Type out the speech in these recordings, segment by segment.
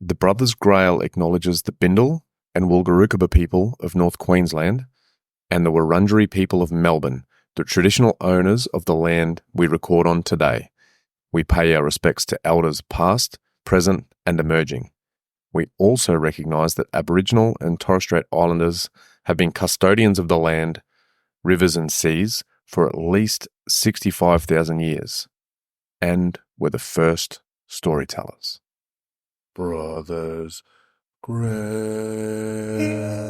The Brothers Grail acknowledges the Bindal and Wulgarukaba people of North Queensland and the Wurundjeri people of Melbourne, the traditional owners of the land we record on today. We pay our respects to elders past, present and emerging. We also recognise that Aboriginal and Torres Strait Islanders have been custodians of the land, rivers and seas for at least 65,000 years and were the first storytellers. Brothers Grail.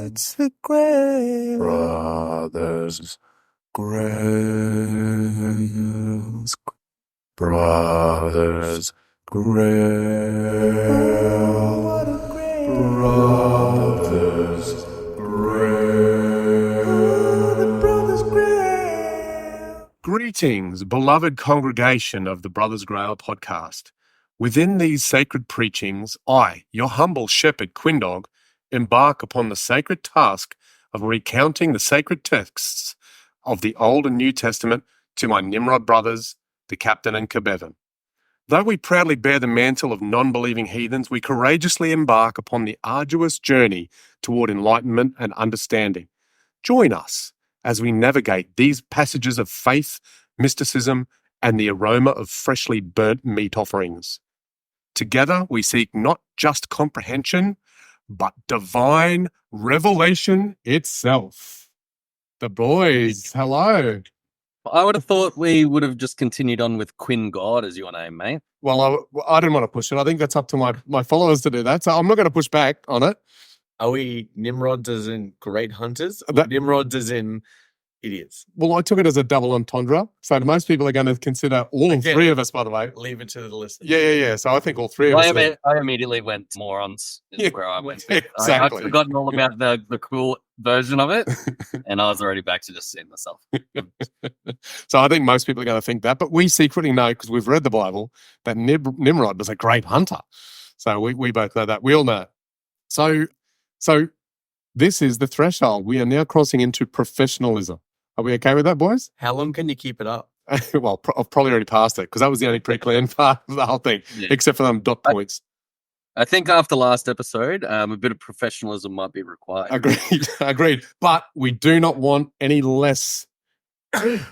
It's the Grail. Brothers Grail. Brothers Grail. Brothers Grail. Brothers Grail. Greetings, beloved congregation of the Brothers Grail podcast. Within these sacred preachings, I, your humble shepherd Quindogg, embark upon the sacred task of recounting the sacred texts of the Old and New Testament to my Nimrod brothers, the captain and K-bevan. Though we proudly bear the mantle of non-believing heathens, we courageously embark upon the arduous journey toward enlightenment and understanding. Join us as we navigate these passages of faith, mysticism, and the aroma of freshly burnt meat offerings. Together, we seek not just comprehension, but divine revelation itself. The boys, hello. I would have thought we would have just continued on with Quindogg as your name, mate. Well, I didn't want to push it. I think that's up to my followers to do that. So I'm not going to push back on it. Are we Nimrods as in great hunters? Or Nimrods as in idiots? Well, I took it as a double entendre. So most people are going to consider all three of us, by the way. Leave it to the listeners. Yeah. So I think all three of us. I immediately went morons. Is where I went. Exactly. I'd forgotten all about the cool version of it, and I was already back to just seeing myself. So I think most people are going to think that, but we secretly know, because we've read the Bible, that Nimrod was a great hunter. So we both know that. We all know. So this is the threshold. We are now crossing into professionalism. Are we okay with that, boys? How long can you keep it up? Well, I've probably already passed it, because that was the only pre-planned part of the whole thing, except for them dot points. I think after last episode, a bit of professionalism might be required. Agreed. But we do not want any less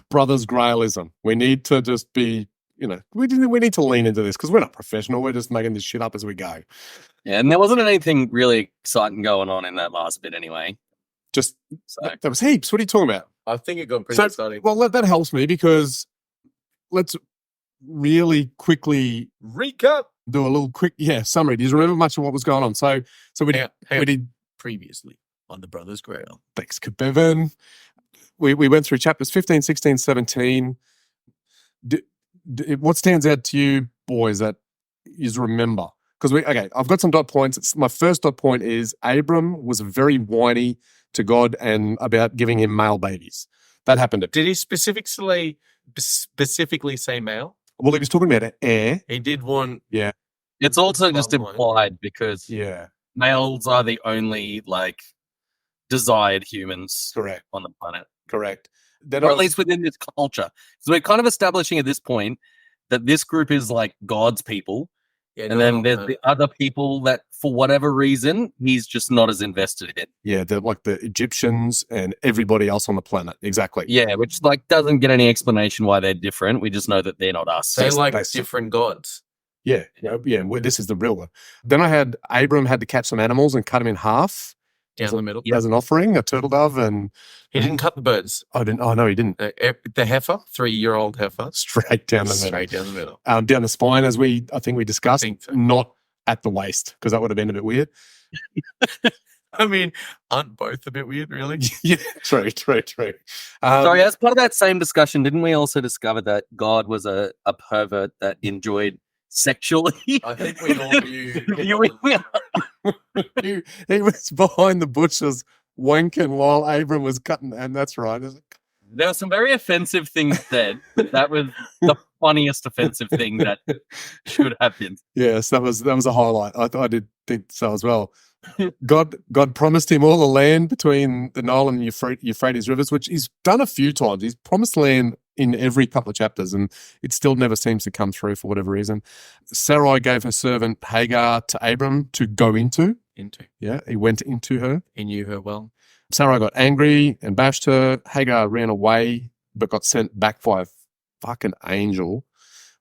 Brothers Grailism. We need to just be, we need to lean into this, because we're not professional. We're just making this shit up as we go. Yeah, and there wasn't anything really exciting going on in that last bit anyway. There was heaps. What are you talking about? I think it got pretty exciting. Well, that helps me, because let's really quickly recap. Do a little quick summary. Do you remember much of what was going on? So we did previously on the Brothers Grail. Thanks, K-bevan. We went through chapters 15, 16, 17. What stands out to you, boys, that you remember? Because I've got some dot points. My first dot point is Abram was very whiny to God and about giving him male babies. That happened. Did he specifically say male? Well, he was talking about heir. He did one. Yeah. It's also just implied, because males are the only desired humans on the planet. Correct. Or at least within this culture. So we're kind of establishing at this point that this group is like God's people. Yeah, and then there's the other people that, for whatever reason, he's just not as invested in. Yeah, they're like the Egyptians and everybody else on the planet. Exactly. Yeah, which doesn't get any explanation why they're different. We just know that they're not us. They're like different gods. Yeah. This is the real one. Then Abram had to catch some animals and cut them in half. Down the middle. As an offering, a turtle dove, and he didn't cut the birds. Oh no, he didn't. The heifer, 3-year-old heifer, straight down the middle. Down the spine, as I think we discussed, not at the waist, because that would have been a bit weird. I mean, aren't both a bit weird, really? Yeah, true. Sorry, as part of that same discussion, didn't we also discover that God was a pervert that enjoyed sexually? I think we all knew. He was behind the bushes wanking while Abram was cutting, and that's right. There were some very offensive things said. That was the funniest offensive thing that should have been. Yes, that was a highlight. I did think so as well. God promised him all the land between the Nile and Euphrates rivers, which he's done a few times. He's promised land in every couple of chapters, and it still never seems to come through for whatever reason. Sarai gave her servant Hagar to Abram to go into. Yeah, he went into her. He knew her well. Sarai got angry and bashed her. Hagar ran away, but got sent back by a fucking angel.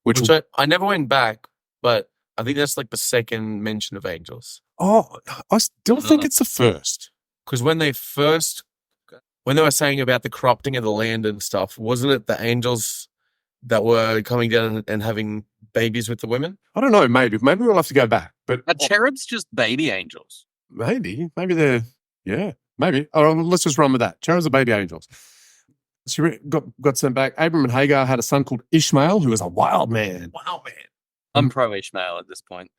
Which I never went back, but I think that's like the second mention of angels. Oh, I still think it's the first. Because when they were saying about the corrupting of the land and stuff, wasn't it the angels that were coming down and having babies with the women? I don't know, maybe we'll have to go back. But Are cherubs just baby angels? maybe they're, yeah, maybe. Oh, let's just run with that. Cherubs are baby angels. She got sent back. Abram and Hagar had a son called Ishmael, who was a wild man. Wow, man. I'm pro Ishmael at this point.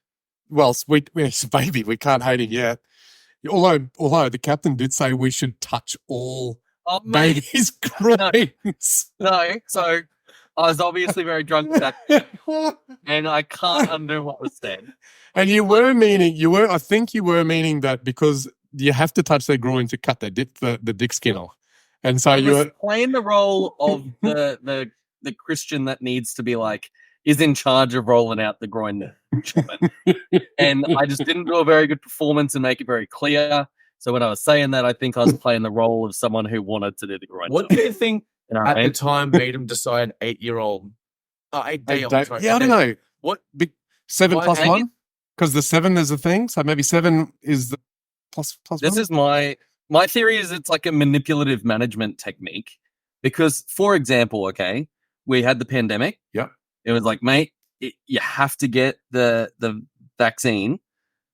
Well, it's a baby. We can't hate him yet. Although the captain did say we should touch all babies' groins. No, so I was obviously very drunk at that point, and I can't undo what was said. And I think you were meaning that because you have to touch their groin to cut the dick skin off. And so you were playing the role of the Christian that needs to be like, is in charge of rolling out the groin. And I just didn't do a very good performance and make it very clear. So when I was saying that, I think I was playing the role of someone who wanted to do the groin. What do you think at the time made him decide 8-year-old? 8 day old. Yeah, I don't know. What? 7 plus 1? Because the 7 is a thing. So maybe 7 is the plus this 1? Is my theory is it's like a manipulative management technique. Because, for example, okay, we had the pandemic. Yeah. It was like, mate, you have to get the vaccine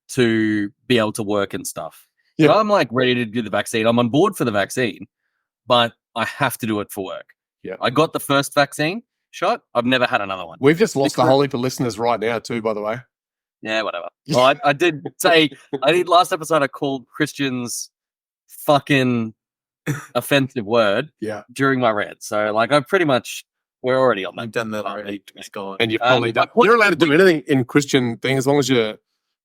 to be able to work and stuff. Yeah. So I'm like ready to do the vaccine. I'm on board for the vaccine, but I have to do it for work. Yeah. I got the first vaccine shot. I've never had another one. We've just lost a whole heap of listeners right now too, by the way. Yeah, whatever. Well, I did say, last episode I called Christians fucking offensive word during my rant. So like I pretty much, we're already on that. You've done that already. It's gone. And you've probably done. You're allowed to do anything in Christian thing as long as you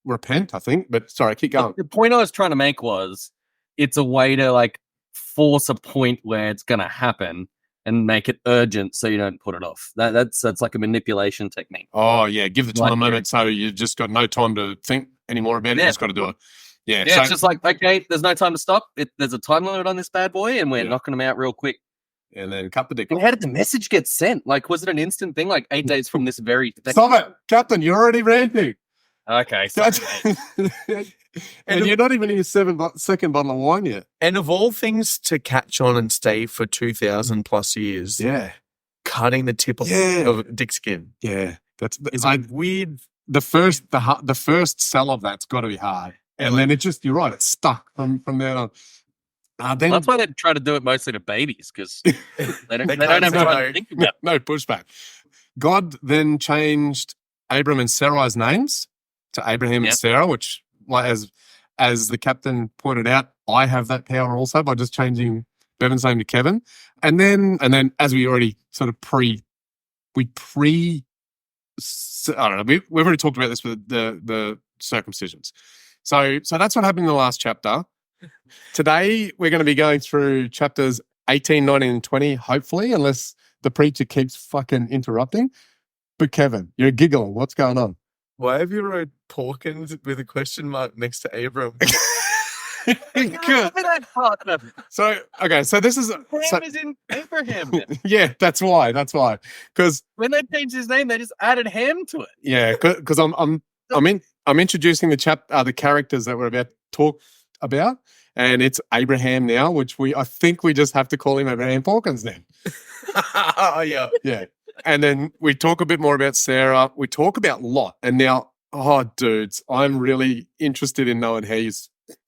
repent, I think. But sorry, keep going. The point I was trying to make was it's a way to like force a point where it's going to happen and make it urgent so you don't put it off. That's like a manipulation technique. Oh yeah, give the time limit so you've just got no time to think anymore about it. You just got to do it. Yeah, so, it's just like, okay, there's no time to stop. There's a time limit on this bad boy, and we're knocking them out real quick. And then cut the dick. And how did the message get sent? Like, was it an instant thing? Like 8 days from this very... Stop it, Captain! You're already ranting. Okay, and you're not even in your second bottle of wine yet. And of all things to catch on and stay for 2,000 plus years, cutting the tip of dick skin. Yeah, that's weird. The first sell of that's got to be hard, and then it just you're right. It's stuck from there on. Then, that's why they try to do it mostly to babies because they don't have time to think about it. No pushback. God then changed Abram and Sarai's names to Abraham and Sarah, which, as the captain pointed out, I have that power also by just changing Bevan's name to Kevin. And then as we already sort of I don't know, we've already talked about this with the circumcisions. So that's what happened in the last chapter. Today, we're going to be going through chapters 18, 19, and 20, hopefully, unless the preacher keeps fucking interrupting. But Kevin, you're giggling. What's going on? Why have you wrote Porkins with a question mark next to Abram? So this is... Abraham is in Abraham. Yeah, that's why. Because when they changed his name, they just added ham to it. Yeah, because I'm introducing the characters that we're about to talk about, and it's Abraham now, which I think we just have to call him Abraham Porkins then. Oh yeah. And then we talk a bit more about Sarah. We talk about Lot, and now, dudes, I'm really interested in knowing how you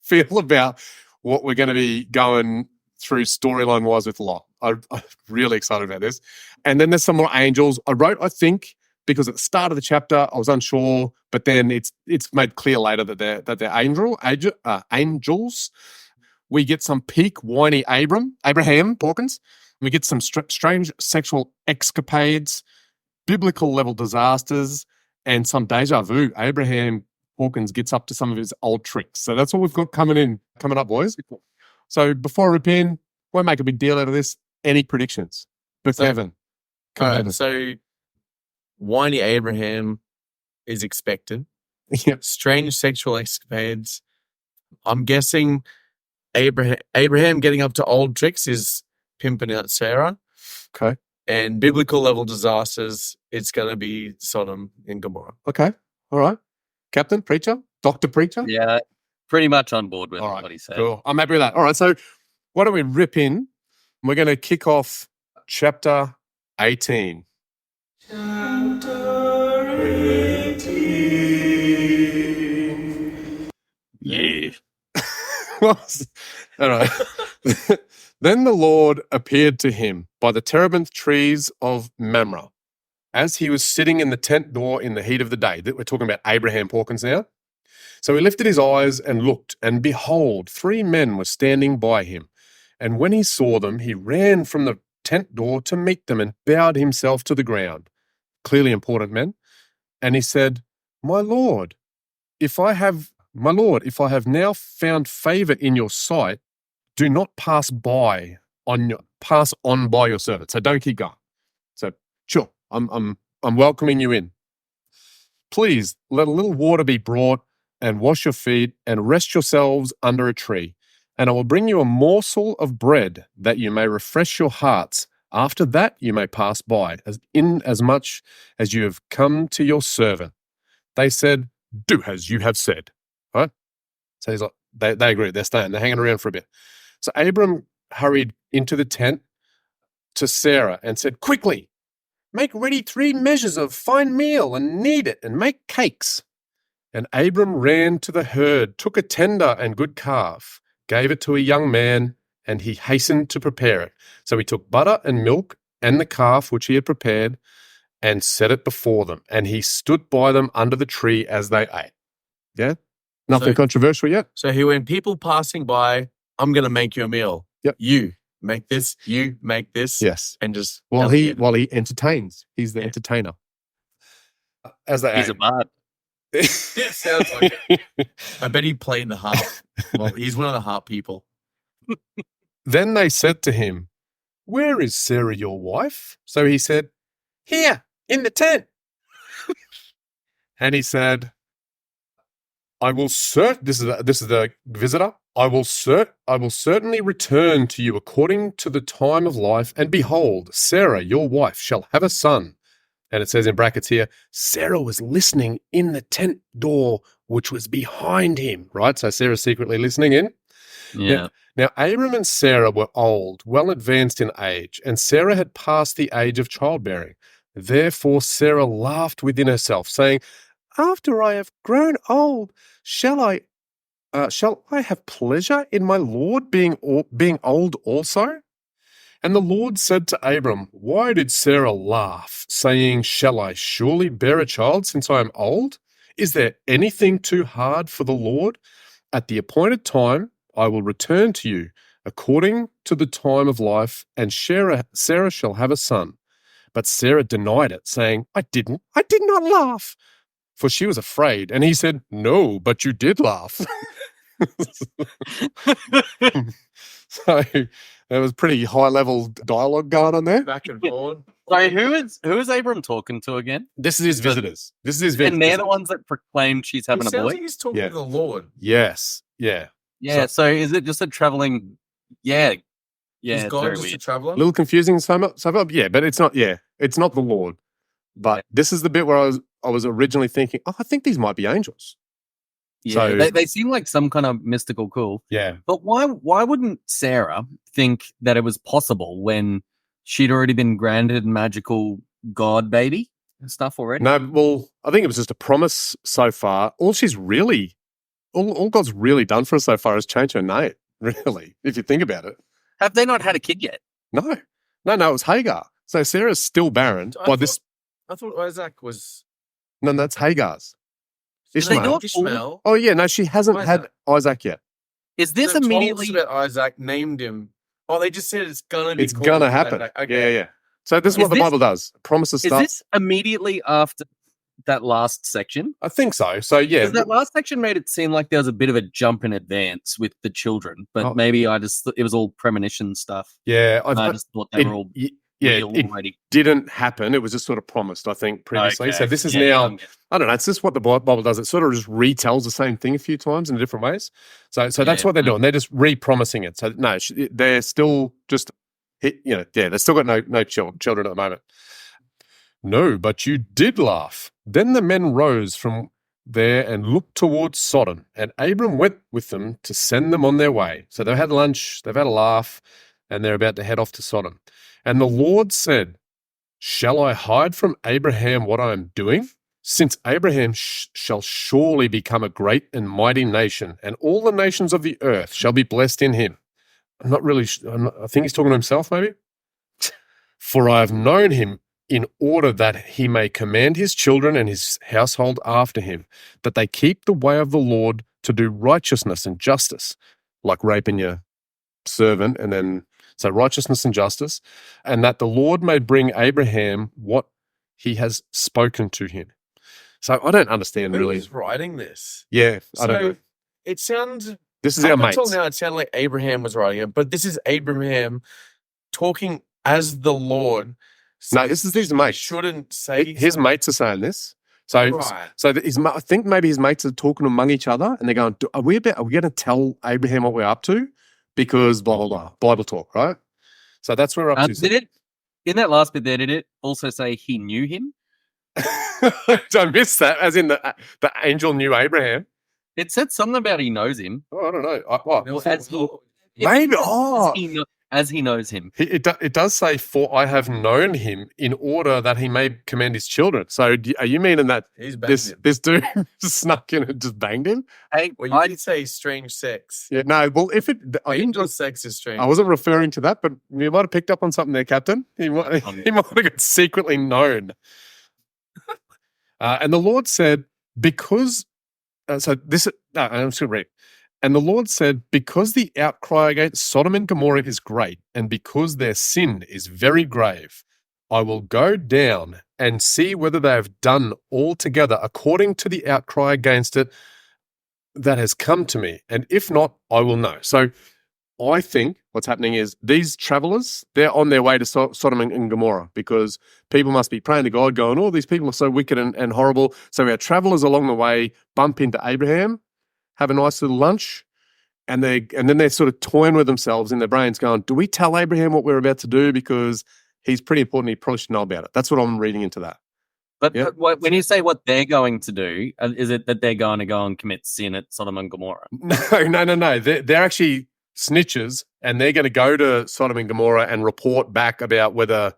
feel about what we're going to be going through storyline wise with Lot. I'm really excited about this. And then there's some more angels. I think. Because at the start of the chapter, I was unsure, but then it's made clear later that they're angels. We get some peak whiny Abraham Porkins. We get some strange sexual escapades, biblical level disasters, and some deja vu. Abraham Porkins gets up to some of his old tricks. So that's what we've got coming up, boys. So before I rip in, won't make a big deal out of this. Any predictions? But Kevin, right, so whiny Abraham is expected. Yep. Strange sexual escapades. I'm guessing Abraham getting up to old tricks is pimping out Sarah. Okay. And biblical level disasters, it's going to be Sodom and Gomorrah. Okay. All right. Captain, preacher, Dr. Preacher? Yeah, pretty much on board with All right. what he said. Cool. I'm happy with that. All right. So why don't we rip in? We're going to kick off chapter 18. Yeah. All right. Then the Lord appeared to him by the terebinth trees of Mamre, as he was sitting in the tent door in the heat of the day. We're talking about Abraham Hawkins now. So he lifted his eyes and looked, and behold, 3 men were standing by him. And when he saw them, he ran from the tent door to meet them and bowed himself to the ground. Clearly important men. And he said, My Lord, if I have now found favor in your sight, do not pass on by your servant. So don't keep going. So sure, I'm welcoming you in. Please let a little water be brought and wash your feet and rest yourselves under a tree. And I will bring you a morsel of bread that you may refresh your hearts. After that you may pass by, as much as you have come to your servant. They said, Do as you have said. Right? So he's like, they agree. They're staying. They're hanging around for a bit. So Abram hurried into the tent to Sarah and said, Quickly, make ready 3 measures of fine meal and knead it and make cakes. And Abram ran to the herd, took a tender and good calf, gave it to a young man, and he hastened to prepare it. So he took butter and milk and the calf which he had prepared and set it before them. And he stood by them under the tree as they ate. Yeah? Nothing controversial yet? So he went, people passing by, I'm going to make you a meal. Yep. You make this, you make this. Yes. And just... While he entertains. He's the entertainer. As they He's ate. a bard. It sounds like it. I bet he played the harp. Well, he's one of the harp people. Then they said to him, Where is Sarah your wife? So he said, Here, in the tent. And he said, this is the visitor. I will certainly return to you according to the time of life. And behold, Sarah, your wife, shall have a son. And it says in brackets here, Sarah was listening in the tent door, which was behind him. Right? So Sarah's secretly listening in. Yeah. Now, Abram and Sarah were old, well advanced in age, and Sarah had passed the age of childbearing. Therefore Sarah laughed within herself, saying, After I have grown old, shall I have pleasure in my Lord being old also? And the Lord said to Abram, Why did Sarah laugh, saying, Shall I surely bear a child since I am old? Is there anything too hard for the Lord? At the appointed time I will return to you according to the time of life, and Sarah shall have a son. But Sarah denied it, saying, I did not laugh. For she was afraid. And he said, No, but you did laugh. So there was pretty high-level dialogue going on there. Back and forward. So who is Abram talking to again? This is his visitors. And they're the ones that proclaimed she's having a Sounds boy? like he's talking to the Lord. Yes. Yeah. Yeah, so is it just a traveling... Yeah. Yeah, Is it's God very just a weird. traveler? A little confusing so far. Yeah, but it's not the Lord. But this is the bit where I was originally thinking, I think these might be angels. Yeah, So- they seem like some kind of mystical cool. Yeah. But why wouldn't Sarah think that it was possible when she'd already been granted magical God baby and stuff already? No, well, I think it was just a promise so far. All God's really done for us so far is change her name, really, if you think about it. Have they not had a kid yet? No, it was Hagar. So Sarah's still barren. I thought Isaac was... No, that's Hagar's. Did they Ishmael. not- Ishmael. Oh, yeah, no, she hasn't had Isaac yet. Is this They told us immediately... about Isaac, named him. Oh, they just said it's gonna be. It's going to happen. Isaac. Okay. Yeah. So this is what the this- Bible does. It promises Is stuff. this immediately after that last section? I think so. So, yeah. Because that last section made it seem like there was a bit of a jump in advance with the children, but Oh. maybe it was all premonition stuff. Yeah. I just thought they were all... Yeah, real it already. didn't happen. It was just sort of promised, I think, previously. So Okay. this is Yeah, now, I'm getting- I don't know, it's just what the Bible does. It sort of just retells the same thing a few times in different ways. So that's Yeah, what they're doing. They're just re-promising it. So no, they're still just, they've still got no children at the moment. No, but you did laugh. Then the men rose from there and looked towards Sodom, and Abram went with them to send them on their way. So they've had lunch, they've had a laugh, and they're about to head off to Sodom. And the Lord said, shall I hide from Abraham what I am doing? Since Abraham shall surely become a great and mighty nation, and all the nations of the earth shall be blessed in him. I'm not really I think he's talking to himself, maybe. For I have known him in order that he may command his children and his household after him, that they keep the way of the Lord to do righteousness and justice, like raping your servant, and then so righteousness and justice, and that the Lord may bring Abraham what he has spoken to him. So I don't understand really. Who's writing this? Yeah, I don't know. It sounds. This is our Up until mates. now, it sounded like Abraham was writing it, but this is Abraham talking as the Lord. No, this is his mates. Shouldn't say His mates are saying this. So, Right. I think maybe his mates are talking among each other, and they're going, "Are we going to tell Abraham what we're up to?" Because blah blah blah, Bible talk, right? So that's where we're up to. Did it in that last bit there? Did it also say he knew him? I missed that. As in the angel knew Abraham. It said something about he knows him. Oh, I don't know. What? Maybe. As he knows him. It does say, "For I have known him in order that he may command his children." So, are you meaning that He's banged him. this dude just snuck in and just banged him? Hey, Well, you did say strange sex. Yeah, no. Well, if it, I didn't Angel just. sex is strange. I wasn't referring to that, but you might have picked up on something there, Captain. He might have got secretly known. And the Lord said, because. I'm just going to read. And the Lord said, because the outcry against Sodom and Gomorrah is great, and because their sin is very grave, I will go down and see whether they have done altogether according to the outcry against it that has come to me. And if not, I will know. So I think what's happening is these travelers, they're on their way to Sodom and Gomorrah because people must be praying to God going, oh, these people are so wicked and horrible. So our travelers along the way bump into Abraham, have a nice little lunch, and then they're sort of toying with themselves in their brains going, do we tell Abraham what we're about to do? Because he's pretty important. He probably should know about it. That's what I'm reading into that. But Yeah. when you say what they're going to do, is it that they're going to go and commit sin at Sodom and Gomorrah? No. They're actually snitches, and they're going to go to Sodom and Gomorrah and report back about whether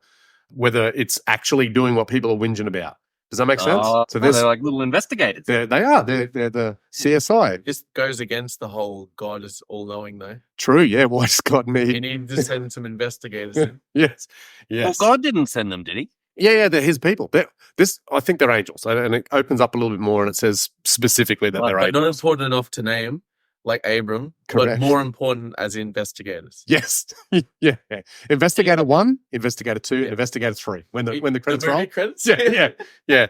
it's actually doing what people are whinging about. Does that make sense? So they're like little investigators. They are. They're the CSI. This goes against the whole God is all knowing, though. True. Yeah. Why does God You need? need to send some investigators in. Yes. Well, God didn't send them, did he? Yeah. They're His people. I think they're angels, and it opens up a little bit more, and it says specifically that they're But not angels. important enough to name, like Abram, Correct. but more important as investigators. Yes. Yeah. Investigator 1, Investigator 2, Investigator 3. When the credits roll. movie credits? Yeah.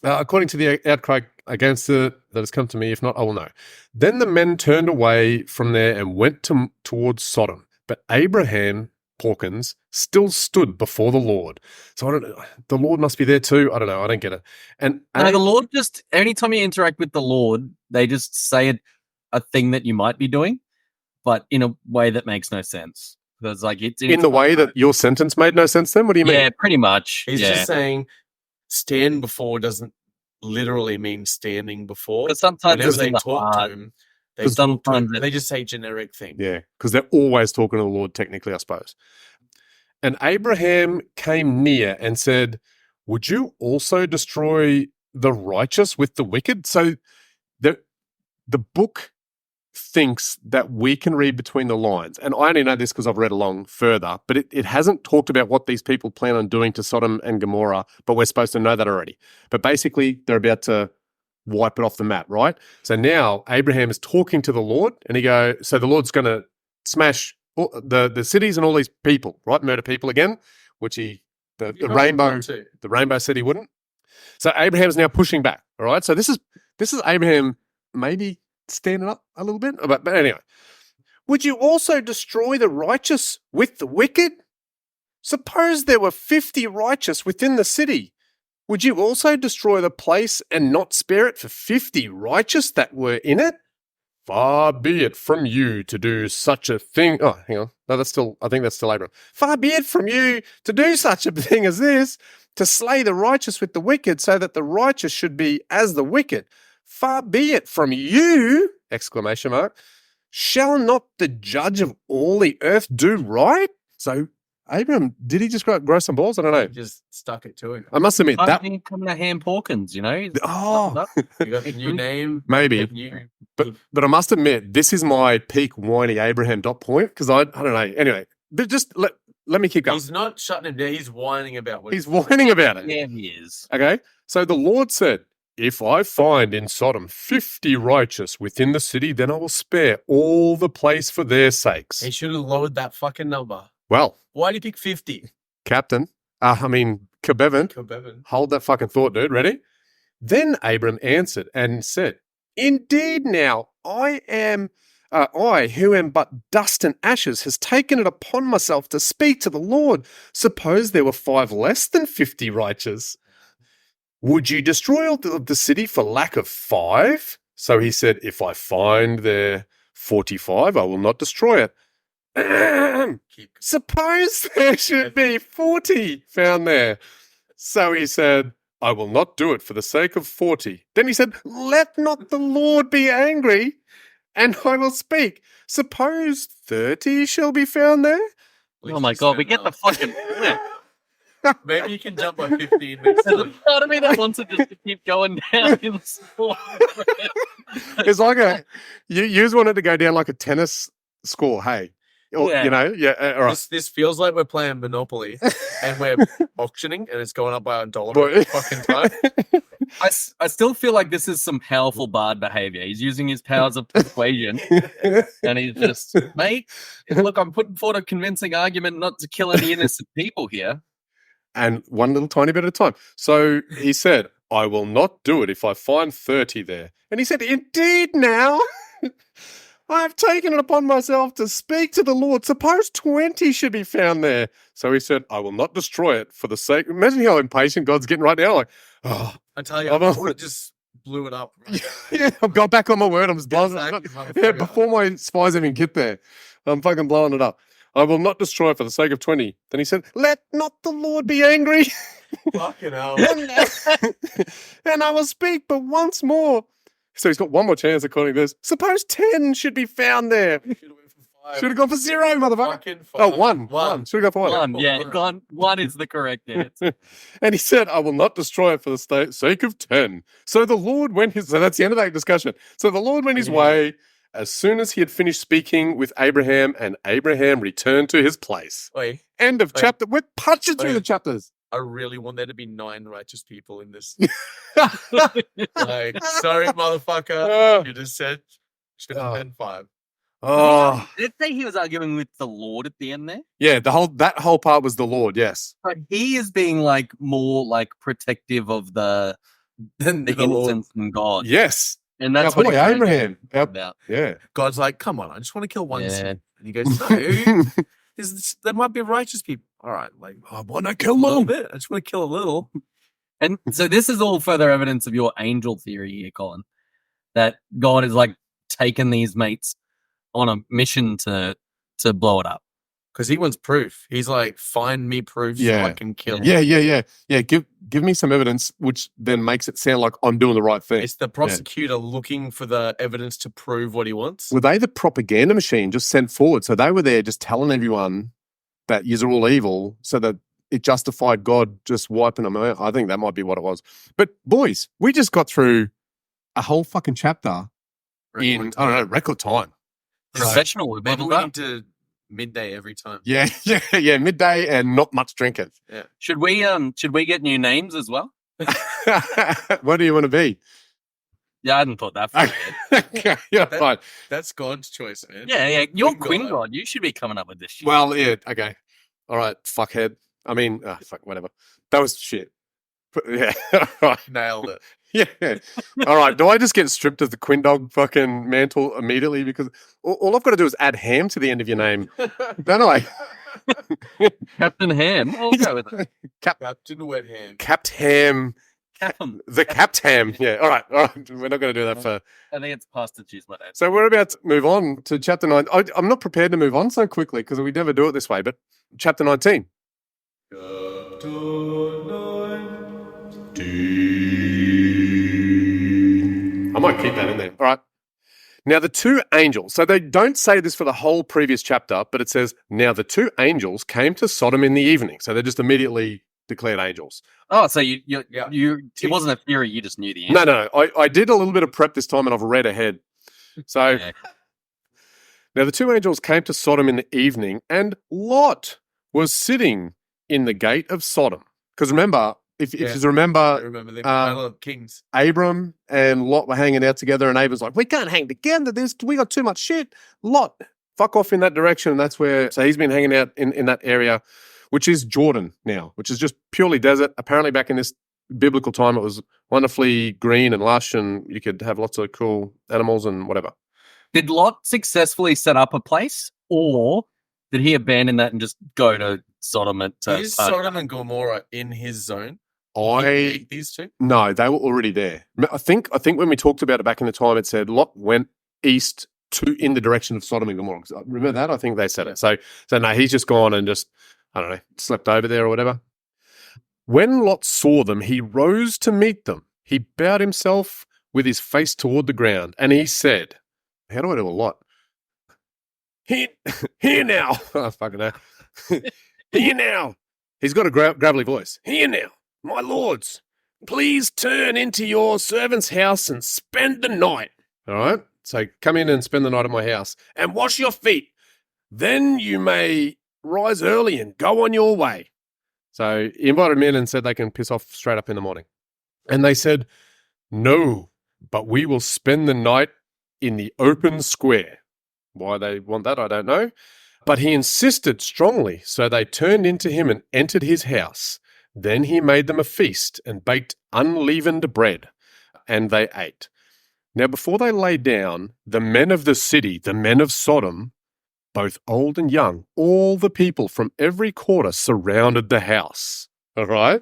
According to the outcry against it that has come to me, if not, I will know. Then the men turned away from there and went towards Sodom. But Abraham, Porkins, still stood before the Lord. So I don't know. The Lord must be there too. I don't know. I don't get it. And No, the Lord just, anytime you interact with the Lord, they just say a thing that you might be doing, but in a way that makes no sense. Because like it's in the way that your sentence made no sense then? What do you mean? Yeah, pretty much. He's just saying stand before doesn't literally mean standing before. But sometimes Whenever it's they in the talk heart. to him, Sometimes they just say generic things. Yeah, because they're always talking to the Lord, technically, I suppose. And Abraham came near and said, would you also destroy the righteous with the wicked? So the book thinks that we can read between the lines. And I only know this because I've read along further, but it hasn't talked about what these people plan on doing to Sodom and Gomorrah, but we're supposed to know that already. But basically, they're about to wipe it off the map, right? So now Abraham is talking to the Lord, and so the Lord's going to smash the cities and all these people, right? Murder people again, which the rainbow said he wouldn't. So Abraham's now pushing back, all right? So this is Abraham maybe standing up a little bit, but anyway. Would you also destroy the righteous with the wicked? Suppose there were 50 righteous within the city. Would you also destroy the place and not spare it for 50 righteous that were in it? Far be it from you to do such a thing. Oh, hang on. No, I think that's still Abram. Far be it from you to do such a thing as this, to slay the righteous with the wicked, so that the righteous should be as the wicked. Far be it from you, exclamation mark. Shall not the judge of all the earth do right? So, Abram, did he just grow some balls? I don't know. Just stuck it to him. I must admit, I think coming to Ham Hawkins, You got the new name. Maybe. But I must admit, this is my peak whiny Abraham dot point, because I don't know. Anyway, but just let me keep going. He's not shutting him down. He's whining about what He's whining about it. Yeah, he is. Okay. So the Lord said, if I find in Sodom 50 righteous within the city, then I will spare all the place for their sakes. He should have lowered that fucking number. Well, Why did he pick 50? Captain, K-bevan, hold that fucking thought, dude. Ready? Then Abram answered and said, Indeed now, I who am but dust and ashes, has taken it upon myself to speak to the Lord. Suppose there were 5 less than 50 righteous. Would you destroy all the city for lack of 5? So he said, if I find there 45, I will not destroy it. Suppose there should be 40 found there. So he said, I will not do it for the sake of 40. Then he said, let not the Lord be angry, and I will speak. Suppose 30 shall be found there. Oh my God, we get the fucking point. Maybe you can jump by 15 next There's a time. part of me that wants it just to keep going down in the score. It's like you just wanted to go down like a tennis score, hey? Or, Yeah. You know, all right. This feels like we're playing Monopoly and we're auctioning and it's going up by $1 Boy. every fucking time. I still feel like this is some powerful bard behavior. He's using his powers of persuasion and he's just, mate, look, I'm putting forward a convincing argument not to kill any innocent people here. And one little tiny bit at a time. So he said, I will not do it if I find 30 there. And he said, indeed now, I have taken it upon myself to speak to the Lord. Suppose 20 should be found there. So he said, I will not destroy it for the sake. Imagine how impatient God's getting right now. Like, oh, I tell you, I'm I not- would have just blew it up. yeah, I've got back on my word. I'm just blowing Yes, it up. motherfucker. Yeah, before my spies even get there, I'm fucking blowing it up. I will not destroy it for the sake of 20. Then he said, let not the Lord be angry. Fucking hell. and I will speak but once more. So he's got one more chance according to this. Suppose 10 should be found there. Should have went for 5. Should have gone for 0, motherfucker. Fucking 5. Oh, one. Should have gone for 1. One, yeah, one is the correct answer. And he said, I will not destroy it for the sake of 10. So the Lord went his... So that's the end of that discussion. So the Lord went his way as soon as he had finished speaking with Abraham, and Abraham returned to his place. Wait, End of Wait. chapter. We're punching through Wait. the chapters. I really want there to be 9 righteous people in this. Like, sorry, motherfucker. You just said should have been 5. Oh, Did it say he was arguing with the Lord at the end there? yeah. That whole part was the Lord. Yes. But he is being like more like protective of the Then the Lord, innocence in God. Yes. And that's Our what boy he's Abraham. about. Yeah. God's like, come on, I just want to kill one Yeah. sin. And he goes, no, there might be righteous people. All right, like I want to kill a little them. bit. I just want to kill a little. And so this is all further evidence of your angel theory here, Colin, that God is like taking these mates on a mission to blow it up. Because he wants proof. He's like, find me proof so Yeah. I can kill. Yeah. Give me some evidence, which then makes it sound like I'm doing the right thing. It's the prosecutor looking for the evidence to prove what he wants. Were they the propaganda machine just sent forward? So they were there just telling everyone that you're all evil, so that it justified God just wiping them out. I think that might be what it was. But boys, we just got through a whole fucking chapter in record time. Professional, we Maybe bottled we up. need to midday every time. Yeah, midday and not much drinking. Should we get new names as well? What do you want to be? Yeah, I hadn't thought that far ahead. Okay, yeah, fine. That's God's choice, man. Yeah, you're Quindogg. Quindogg. You should be coming up with this shit. Well, yeah, okay. All right, fuckhead. I mean, fuck, whatever. That was shit. But, yeah, right. Nailed it. Yeah. All right. Do I just get stripped of the Quindogg fucking mantle immediately? Because all I've got to do is add ham to the end of your name, don't I? Captain Ham. I'll go with it. Captain Wet Ham. Capped ham. Ham. The capped ham. Yeah. All right. We're not going to do that for. I think it's pasta cheese, my dad. So we're about to move on to chapter 9. I'm not prepared to move on so quickly because we never do it this way, but chapter 19. I might keep that in there. All right. Now, the two angels, so they don't say this for the whole previous chapter, but it says, now the two angels came to Sodom in the evening. So they're just immediately declared angels. Oh, so it wasn't a theory, you just knew the No, answer. no. I did a little bit of prep this time and I've read ahead. So Okay. now the two angels came to Sodom in the evening and Lot was sitting in the gate of Sodom. Because remember, if you I remember, remember the Battle of Kings. Abram and Lot were hanging out together, and Abram's like, we can't hang together. We got too much shit. Lot, fuck off in that direction. And that's where, so he's been hanging out in that area, which is Jordan now, which is just purely desert. Apparently back in this biblical time, it was wonderfully green and lush, and you could have lots of cool animals and whatever. Did Lot successfully set up a place, or did he abandon that and just go to Sodom Is Sodom and Gomorrah in his zone? These two? No, they were already there. I think when we talked about it back in the time, it said Lot went east in the direction of Sodom and Gomorrah. Remember that? I think they said it. So no, he's just gone and just, I don't know, slept over there or whatever. When Lot saw them, he rose to meet them. He bowed himself with his face toward the ground, and he said, how do I do a lot? Here now. Oh, fucking hell. Here now. He's got a gravelly voice. Here now. My lords, please turn into your servant's house and spend the night. All right? So come in and spend the night at my house and wash your feet. Then you may rise early and go on your way. So he invited them in and said they can piss off straight up in the morning. And they said, no, but we will spend the night in the open square. Why they want that, I don't know. But he insisted strongly, so they turned into him and entered his house. Then he made them a feast and baked unleavened bread, and they ate. Now before they lay down, the men of the city, the men of Sodom, both old and young, all the people from every quarter surrounded the house. All right?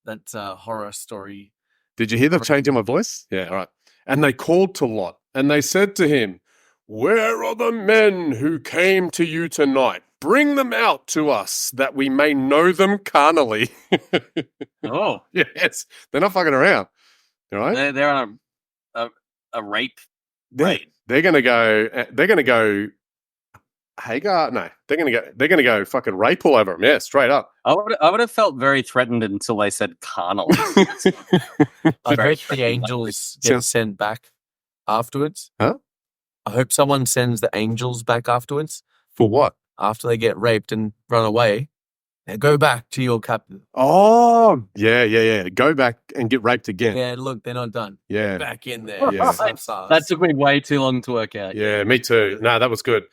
That's a horror story. Did you hear the change in my voice? Yeah, all right. And they called to Lot, and they said to him, where are the men who came to you tonight? Bring them out to us that we may know them carnally. Oh, Yes, they're not fucking around. All right? they're on a rape. They're going to go Hagar. No, they're going to go fucking rape all over them. Yeah, straight up. I would have felt very threatened until they said carnal. I hope the angels get sent back afterwards. Huh? I hope someone sends the angels back afterwards. For what? After they get raped and run away, now go back to your captain. Oh, yeah. Go back and get raped again. Yeah, look, they're not done. Yeah. Back in there. Yeah. That took me way too long to work out. Yeah, me too. No, that was good.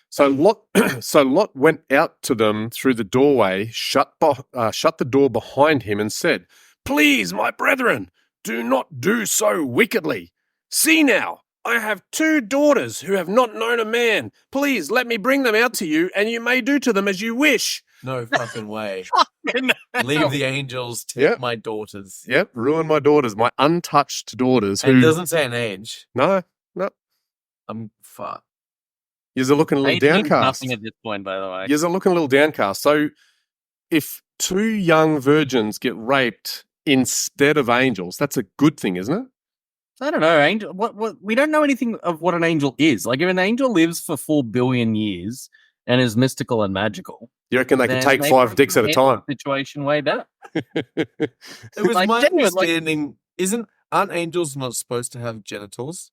So Lot went out to them through the doorway, shut the door behind him, and said, please, my brethren, do not do so wickedly. See now, I have 2 daughters who have not known a man. Please let me bring them out to you, and you may do to them as you wish. No fucking way. Leave the angels, take Yep. my daughters. Yep, ruin my daughters, my untouched daughters. And it doesn't say an age. No. I'm fucked. You're looking a little Age means downcast. nothing at this point, by the way. You're looking a little downcast. So if 2 young virgins get raped instead of angels, that's a good thing, isn't it? I don't know, angel. What we don't know anything of what an angel is. Like, if an angel lives for 4 billion years and is mystical and magical, You reckon they can then take maybe 5 we dicks at can a handle time? the situation way better. It was Like, my genuine, like- understanding, aren't angels not supposed to have genitals?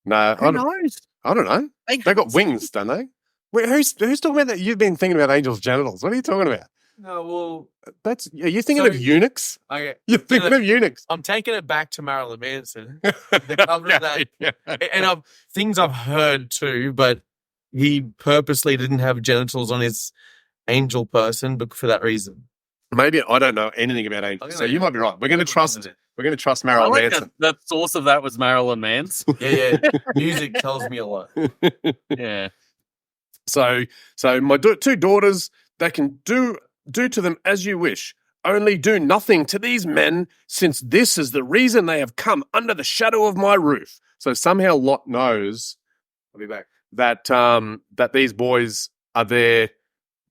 No, Who knows? I don't know. They got wings, don't they? Wait, who's talking about that? You've been thinking about angels' genitals. What are you talking about? No, well, Are you thinking of eunuchs? okay. You're thinking of eunuchs. I'm taking it back to Marilyn Manson. The cover of that. Yeah. And things I've heard too, but he purposely didn't have genitals on his angel person, but for that reason. Maybe I don't know anything about angels, so you might be right. We're going to trust. We're going to trust I Marilyn like Manson. the source of that was Marilyn Manson. Yeah. Music tells me a lot. Yeah. So my two daughters, they can do to them as you wish. Only do nothing to these men, since this is the reason they have come under the shadow of my roof. So somehow Lot knows, I'll be back, that these boys are there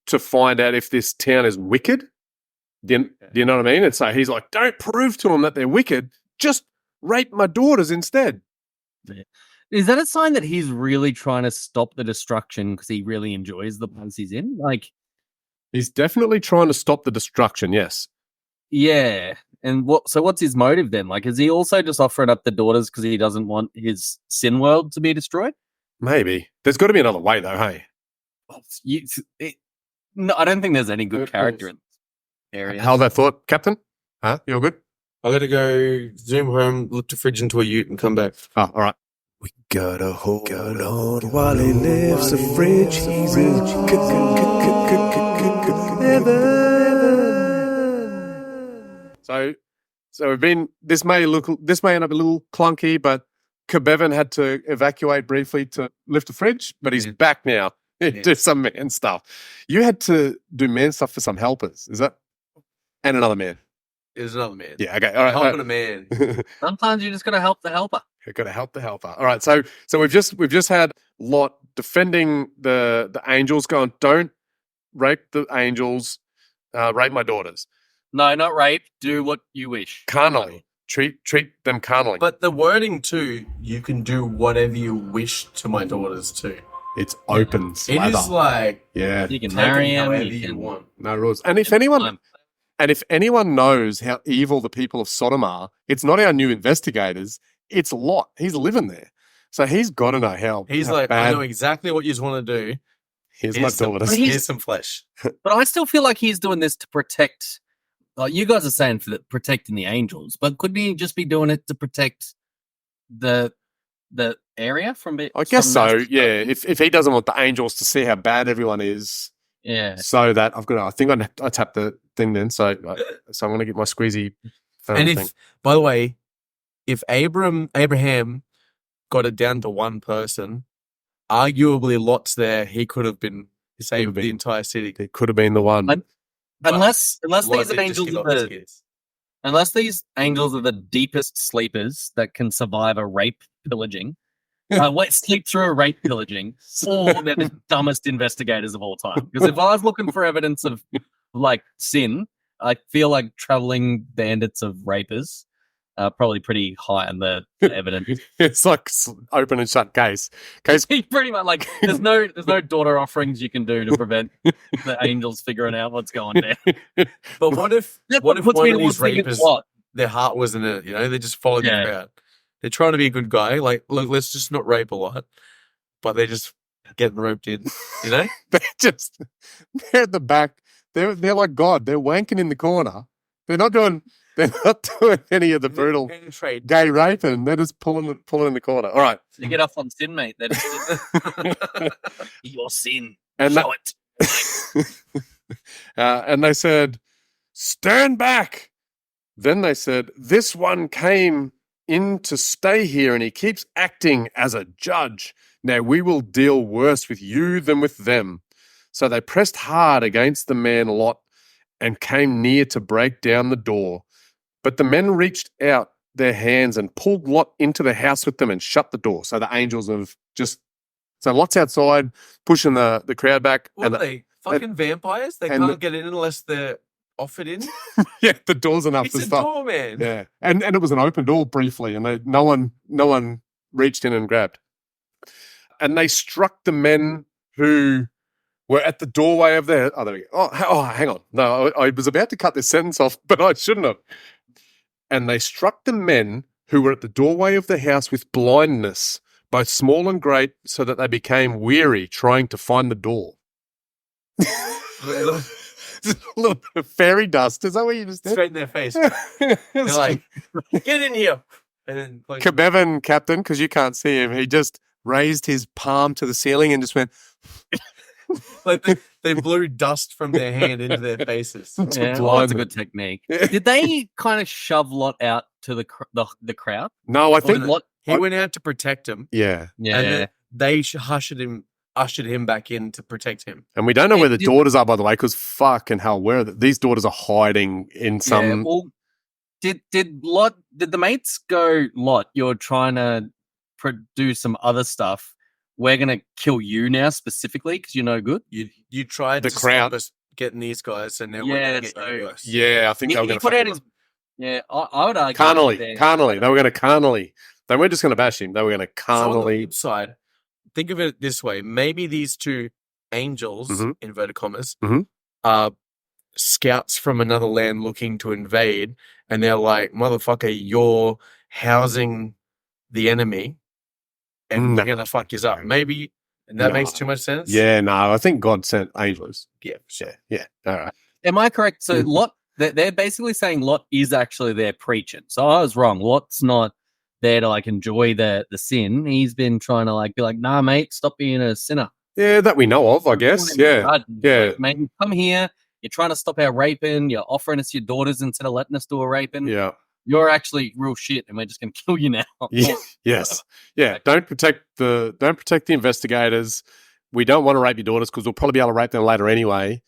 to find out if this town is wicked. Do you know what I mean? And so he's like, don't prove to them that they're wicked. Just rape my daughters instead. Is that a sign that he's really trying to stop the destruction because he really enjoys the place he's in? Like, he's definitely trying to stop the destruction, yes. Yeah. And what's his motive then? Like, is he also just offering up the daughters because he doesn't want his sin world to be destroyed? Maybe. There's got to be another way, though, hey? No, I don't think there's any good character in this area. How's that thought, Captain? Huh? You all good? I gotta go zoom home, lift a fridge into a ute, and come back. Oh, all right. We gotta hold on while he lifts the fridge. He's in heaven. So we've been. This may end up a little clunky, but K-bevan had to evacuate briefly to lift the fridge, but he's back now. Do some man stuff. You had to do man stuff for some helpers, is that? And another man. There's another man. Yeah. Okay. All right. Helping a man. Sometimes you just got to help the helper. You've got to help the helper. All right. So we've just had Lot defending the angels, going, don't rape the angels, rape my daughters. No, not rape. Do what you wish. Carnally. Treat them carnally. But the wording too, you can do whatever you wish to my daughters too. It's open slather. It is like, yeah, you can marry him. however You you want. no rules. And if anyone knows how evil the people of Sodom are, it's not our new investigators. It's Lot. He's living there, so he's got to know how. He's how like, bad. I know exactly what you want to do. Here's my daughters. Here's some flesh. But I still feel like he's doing this to protect. Like you guys are saying for protecting the angels, but couldn't he just be doing it to protect the area from it? I guess so. Yeah. If he doesn't want the angels to see how bad everyone is, yeah. So that I think I tapped the thing then. So I'm going to get my squeezy. And thing. by the way, if Abraham got it down to one person, arguably Lot's there. He could have been saved the entire city. It could have been the one. Unless these angels are the deepest sleepers that can survive a rape pillaging, sleep through a rape pillaging, or they're the dumbest investigators of all time. Because if I was looking for evidence of like sin, I feel like traveling bandits of rapers are probably pretty high on the evidence. It's like open and shut case. Pretty much like there's no daughter offerings you can do to prevent the angels figuring out what's going down. But what if one of these rapers, their heart wasn't in it? You know, they just followed the crowd. They're trying to be a good guy. Like, look, let's just not rape a lot. But they're just getting roped in. You know, they're at the back. They're like God. They're wanking in the corner. They're not doing any of the brutal gay raping. They're just pulling in the corner. All right. You get off on sin, mate. That is your sin. And show it. And they said, stand back. Then they said, this one came in to stay here and he keeps acting as a judge. Now we will deal worse with you than with them. So they pressed hard against the man Lot and came near to break down the door. But the men reached out their hands and pulled Lot into the house with them and shut the door. So the angels have so Lot's outside pushing the crowd back. What are they? Fucking vampires? They can't get in unless they're offered in? Yeah, the door's enough it's to a stop. Door, man. Yeah. And it was an open door briefly and no one reached in and grabbed. And they struck the men who were at the doorway of their... Oh, there we go. Oh, hang on. No, I was about to cut this sentence off, but I shouldn't have. And they struck the men who were at the doorway of the house with blindness, both small and great, so that they became weary trying to find the door. A little bit of fairy dust. Is that what you just did? Straight in their face. They're like, get in here. And then K-bevan, Captain, because you can't see him, he just raised his palm to the ceiling and just went... like they blew dust from their hand into their faces. Yeah, that's a good technique. Did they kind of shove Lot out to the crowd? No, I think he went out to protect him. Yeah. And then they ushered him ushered him back in to protect him. And we don't know where the daughters are, by the way, because fucking hell, where are these daughters are hiding in some. Yeah, well, did the mates go, Lot, you're trying to do some other stuff. We're gonna kill you now specifically because you're no good. You tried The to crowd stop us getting these guys, and now we're gonna get you guys. Yeah, I think they were going to put out his. Yeah, I would argue. carnally. They were going to carnally. They weren't just going to bash him. They were going to So on the carnally. flip side, think of it this way: maybe these two angels, Mhm. inverted commas, Mhm. are scouts from another land looking to invade, and they're like, "Motherfucker, you're housing the enemy, and we're gonna fuck you up." Maybe that makes too much sense. Yeah, no, I think God sent angels. Yeah, sure. Yeah. All right. Am I correct? So Lot, they're basically saying Lot is actually there preaching. So I was wrong. Lot's not there to like enjoy the sin. He's been trying to like be like, nah, mate, stop being a sinner. Yeah, that we know of, I guess. Yeah. Yeah. Like, mate, come here. You're trying to stop our raping. You're offering us your daughters instead of letting us do a raping. Yeah. You're actually real shit, and we're just going to kill you now. Yeah. Yes. Yeah. Don't protect the investigators. We don't want to rape your daughters because we'll probably be able to rape them later anyway.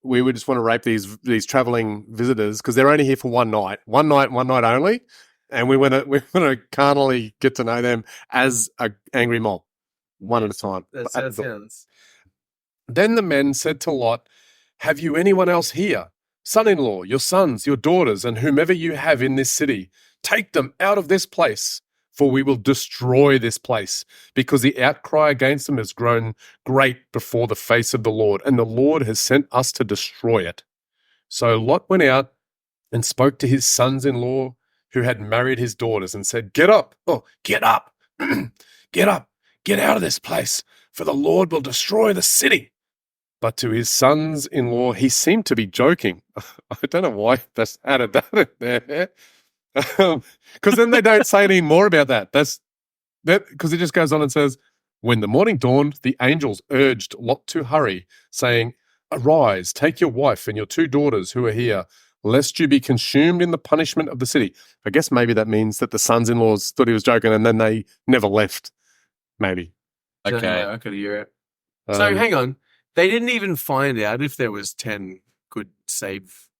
We would just want to rape these traveling visitors because they're only here for one night only, and we want to carnally get to know them as an angry mob, one at a time. That sounds. Then the men said to Lot, "Have you anyone else here? Son-in-law, your sons, your daughters, and whomever you have in this city, take them out of this place, for we will destroy this place, because the outcry against them has grown great before the face of the Lord, and the Lord has sent us to destroy it." So Lot went out and spoke to his sons-in-law who had married his daughters and said, "Get up, get up, get up, get out of this place, for the Lord will destroy the city." But to his sons-in-law, he seemed to be joking. I don't know why that's added that in there. Because then they don't say any more about that. That's because it just goes on and says, "When the morning dawned, the angels urged Lot to hurry, saying, 'Arise, take your wife and your two daughters who are here, lest you be consumed in the punishment of the city.'" I guess maybe that means that the sons-in-laws thought he was joking and then they never left. Maybe. Okay, I could hear it. So hang on. They didn't even find out if there was 10 good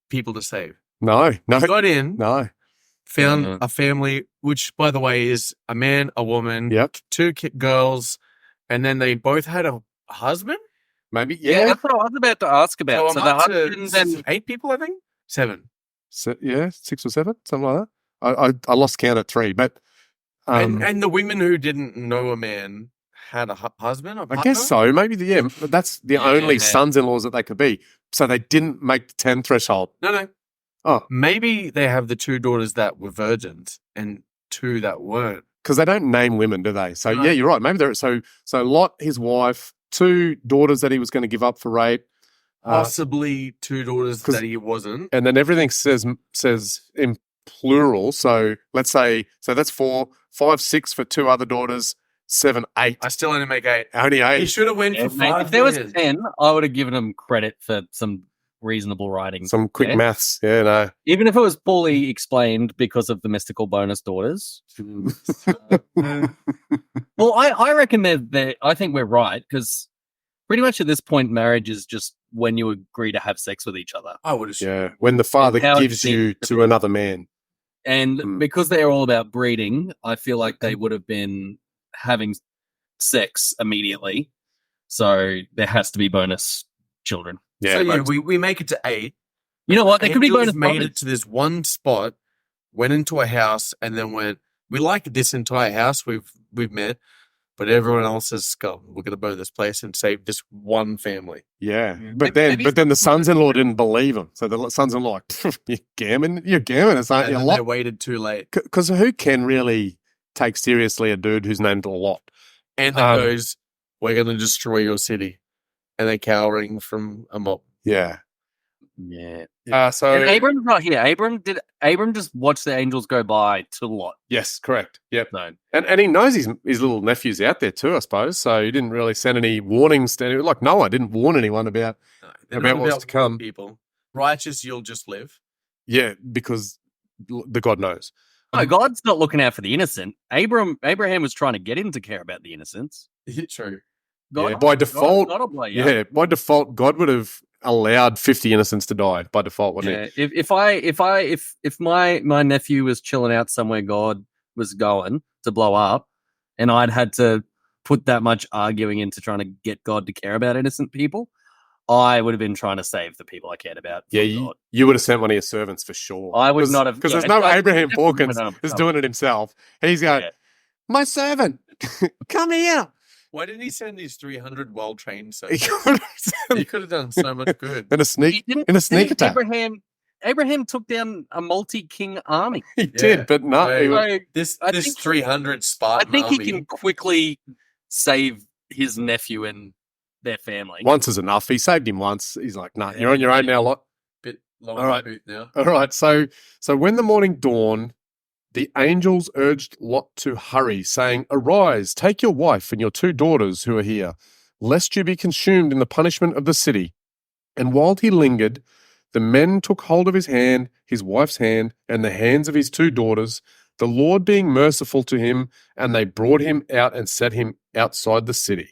people to save. No. They got in, found Mhm. a family, which, by the way, is a man, a woman, Yep. two girls, and then they both had a husband? Maybe. Yeah, Yeah. that's what I was about to ask about. So So I'm the up to husbands and 8 people, I think? 7. Yeah, 6 or 7, something like that. I lost count at 3, but And the women who didn't know a man had a husband? Or I guess so. Maybe but that's the only Yeah. sons-in-laws that they could be. So they didn't make the 10 threshold. No. Oh, Maybe they have the 2 daughters that were virgins and 2 that weren't. because they don't name women, do they? So No. yeah, you're right. Maybe they're so Lot, his wife, 2 daughters that he was going to give up for rape, Possibly 2 daughters that he wasn't. and then everything says in plural. So let's say that's 4, 5, 6 for 2 other daughters, 7, 8. I still only make 8. Only He 8. should have went Yeah, for mate, 5 if there was years. 10, I would have given them credit for some reasonable writing. Some quick Yeah. maths. Yeah, no. Even if it was poorly explained because of the mystical bonus daughters. Well, I reckon I think we're right because pretty much at this point, marriage is just when you agree to have sex with each other. I would assume. Yeah, when the father And how gives it you seems to to be. another man. And because they're all about breeding, I feel like they would have been having sex immediately. So there has to be bonus children. Yeah, So, like- we make it to 8. You know what? There could be Angels bonus made bonus. it to this one spot, went into a house, and then went, "We like this entire house we've met, but everyone else has scum. We're going to burn this place and save this one family." Yeah, Yeah. but Maybe then the sons-in-law didn't believe him. So the sons-in-law like, you're gamming us, aren't And you? then they waited too late. Because who can really take seriously a dude who's named a lot? And that goes, "We're going to destroy your city." And they're cowering from a mob. Yeah. Yeah. So And Abram's not here. Abram just watched the angels go by to Lot. yes, correct. Yep. No. And he knows his little nephew's out there too, I suppose. So he didn't really send any warnings. Like Noah didn't warn anyone about. They're About not what's to come. People. Righteous, you'll just live. Yeah, because the God knows. No, God's not looking out for the innocent. Abraham was trying to get him to care about the innocents. True. Yeah, by default, God will blow you yeah, up. by default, God would have allowed 50 innocents to die by default, wouldn't Yeah, if my nephew was chilling out somewhere, God was going to blow up, and I'd had to put that much arguing into trying to get God to care about innocent people, I would have been trying to save the people I cared about. he? from Yeah, God. you would have sent one of your servants for sure. I would not have, Because yeah, there's no I Abraham definitely wouldn't Hawkins have is done doing it himself. He's going, Yeah. my servant, come here. Why didn't he send these 300 well-trained He servants? could have sent- He could have done so much good. in a sneak attack. Abraham took down a multi-king army. He did, but no. Right. he was- Like, This I 300 Spartan I think army. he can quickly save his nephew and their family. once is enough. He saved him once. He's like, nah, you're on your own now, lot. Bit long All right. boot now. All right. So when the morning dawned, the angels urged Lot to hurry, saying, arise, take your wife and your 2 daughters who are here, lest you be consumed in the punishment of the city. And while he lingered, the men took hold of his hand, his wife's hand, and the hands of his 2 daughters, the Lord being merciful to him, and they brought him out and set him outside the city.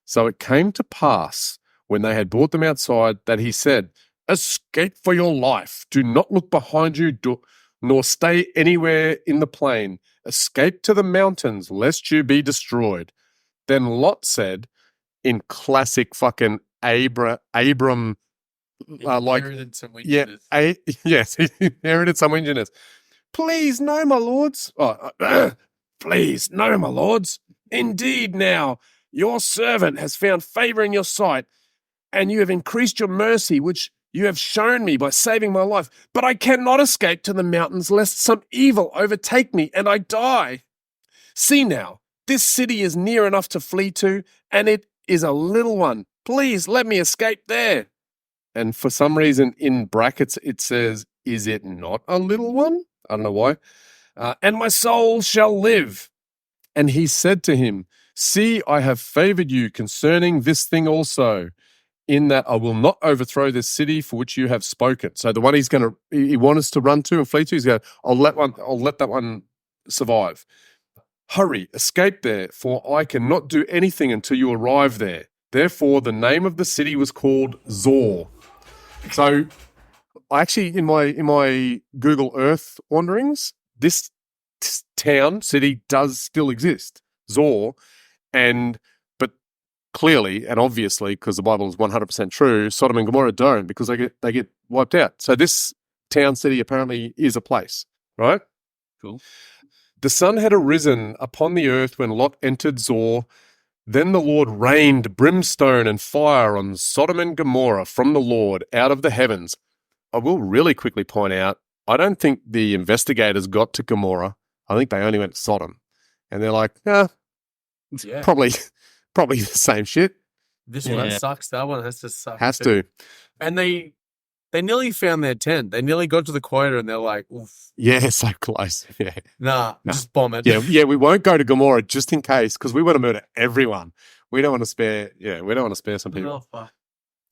So it came to pass, when they had brought them outside, that he said, escape for your life. Do not look behind you, nor stay anywhere in the plain. Escape to the mountains, lest you be destroyed. Then Lot said, in classic fucking Abram, Inherited some weaknesses. yes, he inherited some windiness. Please, no, my lords. Please, no, my lords. Indeed, now your servant has found favor in your sight, and you have increased your mercy, which you have shown me by saving my life. But I cannot escape to the mountains, lest some evil overtake me and I die. See now, this city is near enough to flee to, and it is a little one. Please let me escape there. And for some reason, in brackets, it says, is it not a little one? I don't know why. And my soul shall live. And he said to him, see, I have favored you concerning this thing also, in that I will not overthrow this city for which you have spoken. So the one he wants us to run to and flee to, he's going, I'll let that one survive. Hurry, escape there, for I cannot do anything until you arrive there. Therefore, the name of the city was called Zor. So, I actually, in my Google Earth wanderings, this city does still exist, Zor, but clearly and obviously, because the Bible is 100% true, Sodom and Gomorrah don't, because they get wiped out. So this town city apparently is a place, right? Cool. The sun had arisen upon the earth when Lot entered Zor. Then the Lord rained brimstone and fire on Sodom and Gomorrah from the Lord out of the heavens. I will really quickly point out, I don't think the investigators got to Gomorrah. I think they only went to Sodom. And they're like, Yeah. probably the same shit. This one sucks. That one has to suck. Has too. to. And they nearly found their tent. They nearly got to the quota and they're like, oof. Yeah, so close. Yeah. Nah, just bomb it. Yeah, we won't go to Gomorrah just in case, because we want to murder everyone. We don't want to spare some people. Oh, fuck.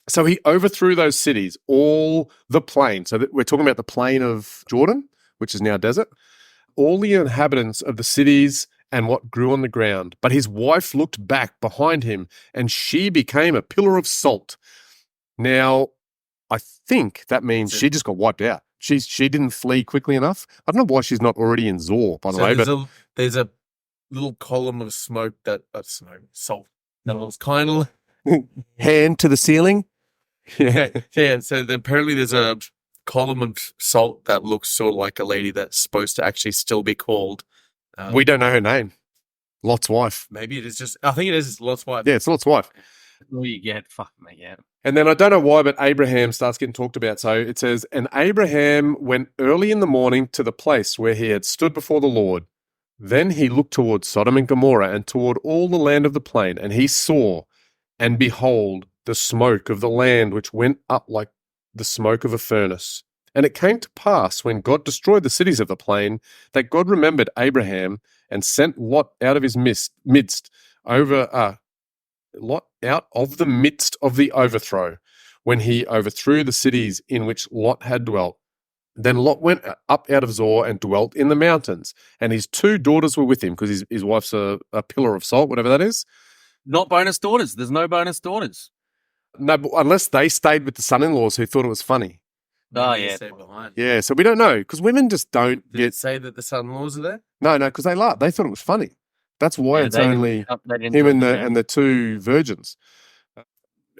So he overthrew those cities, all the plain. So we're talking about the plain of Jordan, which is now desert, all the inhabitants of the cities and what grew on the ground. But his wife looked back behind him, and she became a pillar of salt. Now, I think that means she just got wiped out. She didn't flee quickly enough. I don't know why she's not already in Zor, by the way. There's a little column of smoke salt. That was kind of hand to the ceiling. Yeah. So apparently there's a column of salt that looks sort of like a lady that's supposed to actually still be called. We don't know her name. Lot's wife. Maybe it is just. I think it is Lot's wife. Yeah, it's Lot's wife. Well, you get fuck me, yeah. And then I don't know why, but Abraham starts getting talked about. So it says, and Abraham went early in the morning to the place where he had stood before the Lord. Then he looked toward Sodom and Gomorrah and toward all the land of the plain, and he saw, and behold, the smoke of the land which went up like the smoke of a furnace. And it came to pass, when God destroyed the cities of the plain, that God remembered Abraham and sent Lot out of his midst Lot out of the midst of the overthrow, when he overthrew the cities in which Lot had dwelt. Then Lot went up out of Zor and dwelt in the mountains, and his 2 daughters were with him, because his wife's a pillar of salt, whatever that is. Not bonus daughters. There's no bonus daughters. No, but unless they stayed with the son-in-laws who thought it was funny. Oh, Maybe they yeah. stay behind. Yeah, so we don't know because women just don't Did it get. say that the son-in-laws are there? No, because they laughed. They thought it was funny. That's why Yeah, it's they didn't- only they didn't him do and it, the yeah. and the two virgins.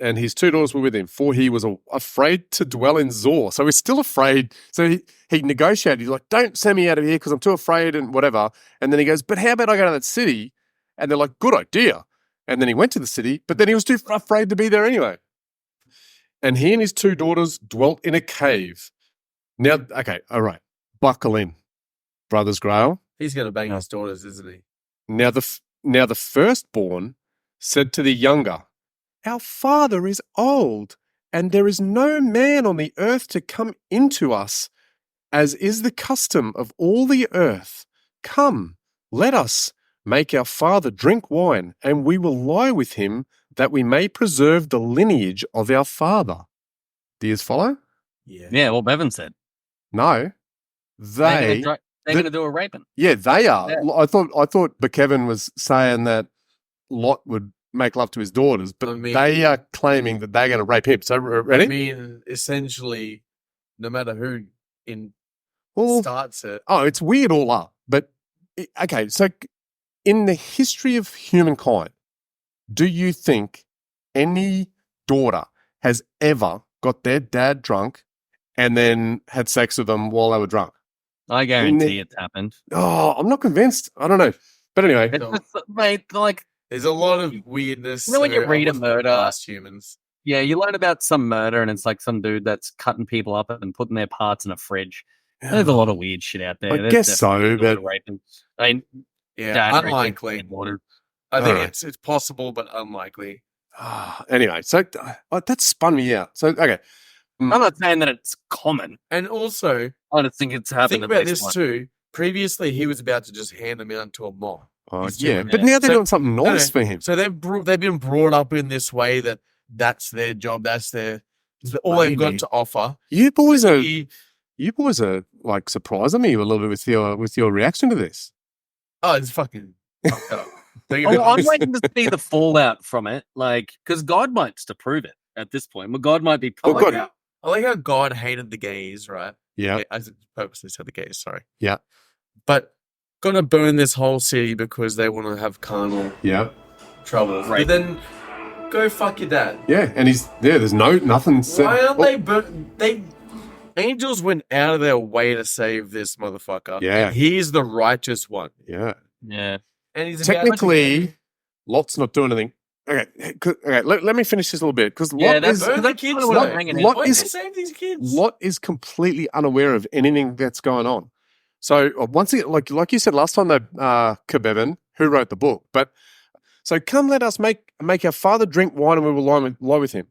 And his two daughters were with him, for he was afraid to dwell in Zor. So he's still afraid. So he negotiated. He's like, don't send me out of here because I'm too afraid and whatever. And then he goes, but how about I go to that city? And they're like, good idea. And then he went to the city, but then he was too afraid to be there anyway. And he and his two daughters dwelt in a cave. Now, okay, all right. Buckle in, Brothers Grail. He's going to bang his daughters, isn't he? Now the firstborn said to the younger, our father is old, and there is no man on the earth to come into us, as is the custom of all the earth. Come, let us make our father drink wine, and we will lie with him, that we may preserve the lineage of our father. Do you follow? Yeah. Yeah, what Bevan said. No. They're going to do a raping. Yeah, they are. Yeah. I thought Kevin was saying that Lot would make love to his daughters, but I mean- they are claiming that they're going to rape him. So, ready? I mean, essentially, no matter who Well, starts it, oh, it's weird all up. But, okay, so in the history of humankind, do you think any daughter has ever got their dad drunk and then had sex with them while they were drunk? I guarantee it's happened. Oh, I'm not convinced. I don't know. But anyway, It's just, mate, like, there's a lot of weirdness. You know when you so read a almost murder- past humans. yeah, you learn about some murder and it's like some dude that's cutting people up and putting their parts in a fridge. There's a lot of weird shit out there. I There's guess so, definitely but raping. I mean, Yeah, dad raping unlikely. their daughter. I think Alright. it's possible, but unlikely. Anyway, so that spun me out. So, okay. I'm not saying that it's common. And also, I just think it's happened. think at about least this once. too. Previously, he was about to just hand them out to a mob. Oh, He's yeah, doing but it. now they're So- doing something nice for him. So they've been brought up in this way that that's their job. That's all they've got Maybe. to offer. You boys are He- like surprising me a little bit with your reaction to this. oh, it's fucking fucked up. Think Oh, about I'm this. waiting to see the fallout from it, like because God might to prove it at this point. But God might be. I Oh, like God. how God hated the gays, right? Yeah, I purposely said the gays, sorry. Yeah. But gonna burn this whole city because they want to have carnal yeah, trouble. Right. But then go fuck your dad. yeah. And he's there. There's nothing said. Why aren't Oh, they angels went out of their way to save this motherfucker. Yeah. And he's the righteous one. Yeah. Yeah. And he's about Technically, Lot's not doing anything. Okay. Let me finish this a little bit because Yeah, Lot that's- is burn the that's kids. kinda what I'm though. hanging Lot Why is- they save these kids? Lot is completely unaware of anything that's going on. So once again, like you said last time, though, K-bevan, who wrote the book, but so come, let us make our father drink wine, and we will lie with him.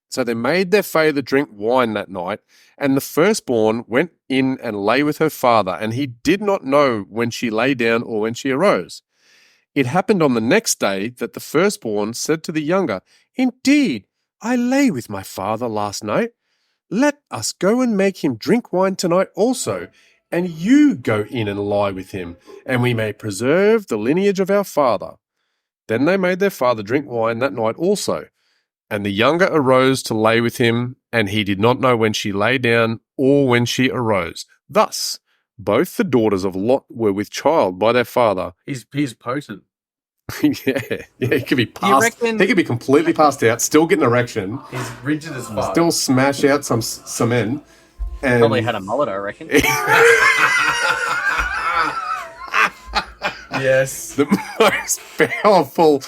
So they made their father drink wine that night, and the firstborn went in and lay with her father, and he did not know when she lay down or when she arose. It happened on the next day that the firstborn said to the younger, indeed, I lay with my father last night. Let us go and make him drink wine tonight also, and you go in and lie with him, and we may preserve the lineage of our father. Then they made their father drink wine that night also. And the younger arose to lay with him, and he did not know when she lay down or when she arose. Thus, both the daughters of Lot were with child by their father. He's potent. yeah, he could be passed. reckon- He could be completely passed out, still get an erection, He's rigid as fuck. still smash out some men. And Probably had a mullet, I reckon. yes. the most powerful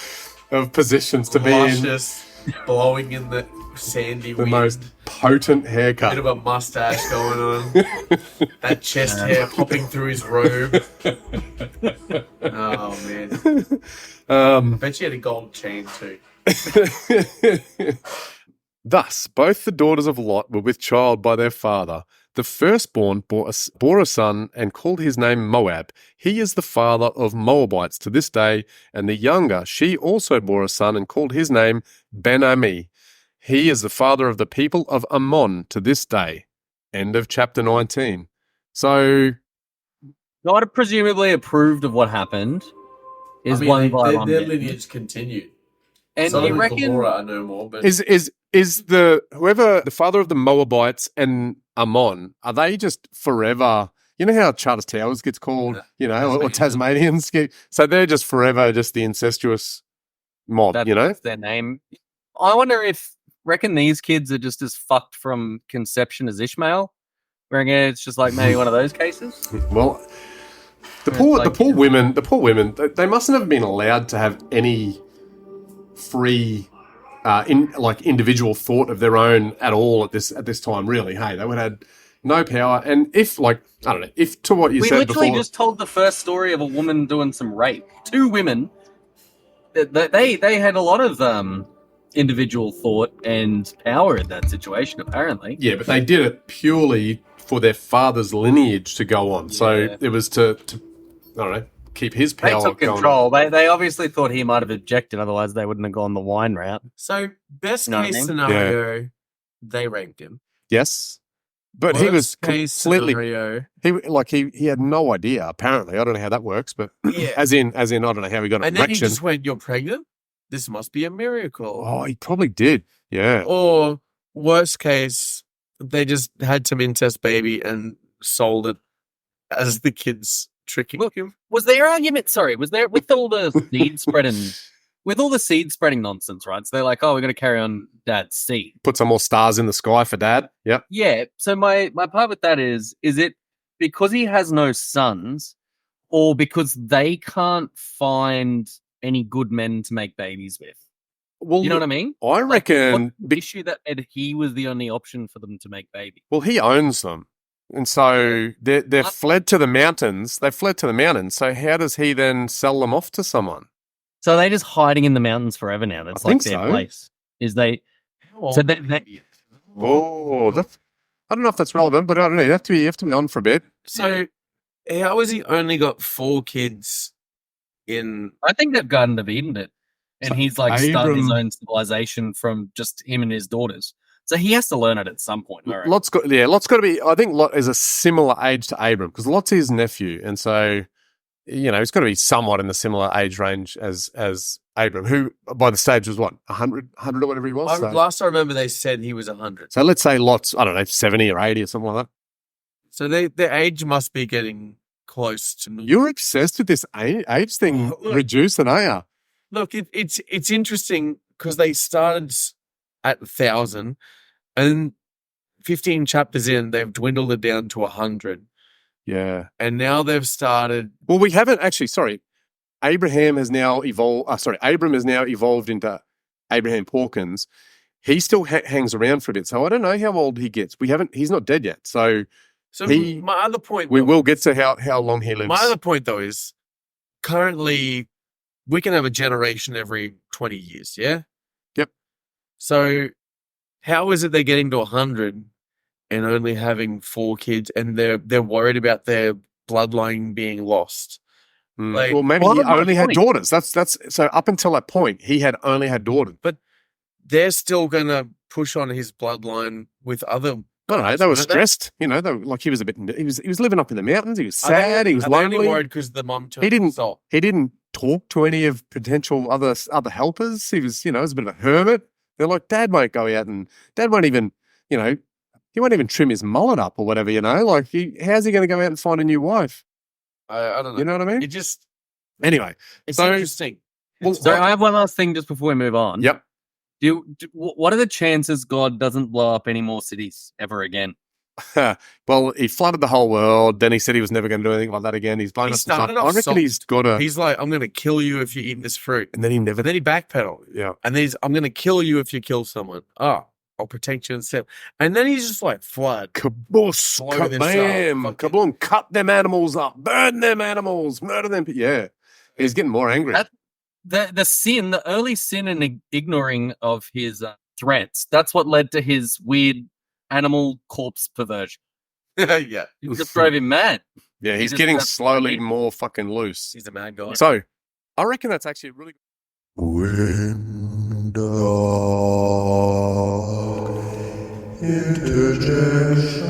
of positions to be in. Luscious, blowing in the sandy The wind. most potent Bit haircut. of a mustache going on. That chest hair popping through his robe. Oh man. I bet she had a gold chain too. Thus, both the daughters of Lot were with child by their father. The firstborn bore a son and called his name Moab. He is the father of Moabites to this day. And the younger, she also bore a son and called his name Ben-Ami. He is the father of the people of Ammon to this day. End of chapter 19. So, God presumably approved of what happened. Is one by their one. lineage continued. And Sodom you and reckon Gomorrah are no more, but Is the whoever the father of the Moabites and Ammon, are they just forever? You know how Charters Towers gets called, or Tasmanians get, so they're just forever just the incestuous mob, that's their name? I wonder if reckon these kids are just as fucked from conception as Ishmael. Reckon it's just like maybe one of those cases. Well, the Where it's poor like, women, they mustn't have been allowed to have any free, individual thought of their own at all at this time. Really, hey, they would have had no power. And if, I don't know, if to what you we said literally before, just told the first story of a woman doing some rape. 2 women. They had a lot of individual thought and power in that situation, apparently. yeah, but they did it purely for their father's lineage to go on. So it was to I don't know, keep his They power took going control. on. They obviously thought he might have objected, otherwise they wouldn't have gone the wine route. so best You know what I case mean? scenario, they raped him. Yes, but he was Worst case completely. scenario, He had no idea. Apparently, I don't know how that works, but yeah. as in, I don't know how he got an And then he erection. just went, "You're pregnant? This must be a miracle." Oh, he probably did. Yeah. Or worst case, they just had some incest baby and sold it as the kids tricking him. Was their argument? Sorry, was there with all the seed spreading nonsense, right? So they're like, "Oh, we're going to carry on Dad's seed." Put some more stars in the sky for Dad. Yep. Yeah. So my part with that is it because he has no sons, or because they can't find any good men to make babies with? Well, You know what I mean? I reckon. What's the issue that he was the only option for them to make babies? Well, he owns them, and so they're fled to the mountains. They fled to the mountains. So how does he then sell them off to someone? So they're just hiding in the mountains forever now. That's I like think their so. place. Is they? So they Oh, I don't know if that's relevant, but I don't know. You have to be on for a bit. So how has he only got 4 kids in? I think they've Garden of Eden it, and So he's like started his Abram- own civilization from just him and his daughters. So he has to learn it at some point. I reckon. Lot's got to be. I think Lot is a similar age to Abram because Lot's his nephew, and so he's got to be somewhat in the similar age range as Abram, who by the stage was what 100 or whatever he was. Last I remember, they said he was 100. So let's say Lot's 70 or 80 or something like that. So their age must be getting close to normal. You're obsessed with this age thing, reducing, are you? Look, it's interesting because they started at 1,000, and 15 chapters in, they've dwindled it down to 100. Yeah. And now they've started. Well, we haven't actually. Sorry, Abram has now evolved into Abraham Hawkins. He still hangs around for a bit, so I don't know how old he gets. He's not dead yet, so My other point. We will get to how long he lives. My other point, though, is currently we can have a generation every 20 years. Yeah. Yep. So how is it they're getting to 100 and only having 4 kids, and they're worried about their bloodline being lost? Well, maybe he only had daughters. That's so up until that point, he had only had daughters. But they're still going to push on his bloodline with other. I don't know. They were stressed. He was a bit. He was living up in the mountains. He was sad. He was lonely. Only worried because the mum turned. He didn't talk to any of potential other helpers. He was, he was a bit of a hermit. They're like, Dad won't go out, and Dad won't even, he won't even trim his mullet up or whatever. How's he going to go out and find a new wife? I don't know. You know what I mean? Anyway, it's interesting. Well, So I have one last thing just before we move on. Yep. What are the chances God doesn't blow up any more cities ever again? Well, he flooded the whole world. Then he said he was never going to do anything like that again. He's blown up some stuff. I reckon he's got a. He's like, I'm going to kill you if you eat this fruit, and then he never. And then he backpedaled. Yeah. And then I'm going to kill you if you kill someone. Oh, I'll protect you instead. And then he's just like, flood. Kaboos, kabam, kaboom, cut them animals up, burn them animals, murder them. Yeah. He's getting more angry. The early sin and ignoring of his threats, that's what led to his weird animal corpse perversion. Yeah. It just drove him mad. Yeah, he's getting slowly more fucking loose. He's a mad guy. So, I reckon that's actually really good. Interjection.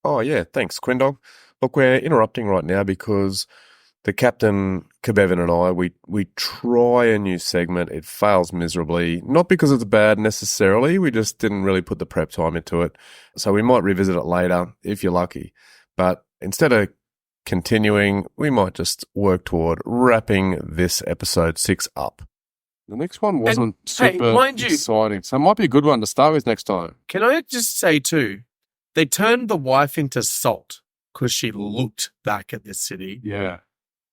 Oh, yeah. Thanks, Quindogg. Look, we're interrupting right now because the captain, K-bevan, and I, we try a new segment. It fails miserably, not because it's bad necessarily. We just didn't really put the prep time into it. So we might revisit it later if you're lucky. But instead of continuing, we might just work toward wrapping this episode 6 up. The next one wasn't super exciting, so it might be a good one to start with next time. Can I just say too, they turned the wife into salt because she looked back at this city. Yeah.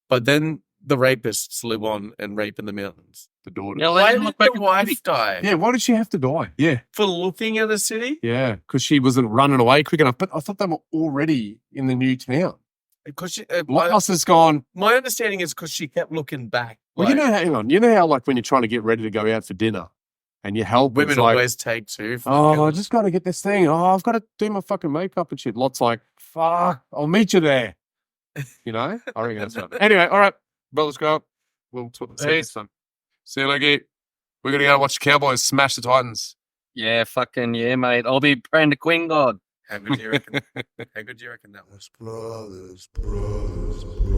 But then the rapists live on and rape in the mountains. The daughter. Yeah, Why did the wife die? Yeah, why did she have to die? Yeah. For looking at the city? Yeah, because she wasn't running away quick enough. But I thought they were already in the new town. Because she, Lighthouse has gone. My understanding is because she kept looking back. Well, hang on. You know how, like, when you're trying to get ready to go out for dinner and you help women like, always take two. I just got to get this thing. Oh, I've got to do my fucking makeup and shit. Lot's like, fuck, I'll meet you there. You know? I reckon that's right. Anyway, all right. Brothers Grail. We'll talk next time. See you, Leggy. We're going to go watch the Cowboys smash the Titans. Yeah, fucking yeah, mate. I'll be praying to Quindogg. How good do you reckon? How good do you reckon that was? Brothers, brothers, brothers.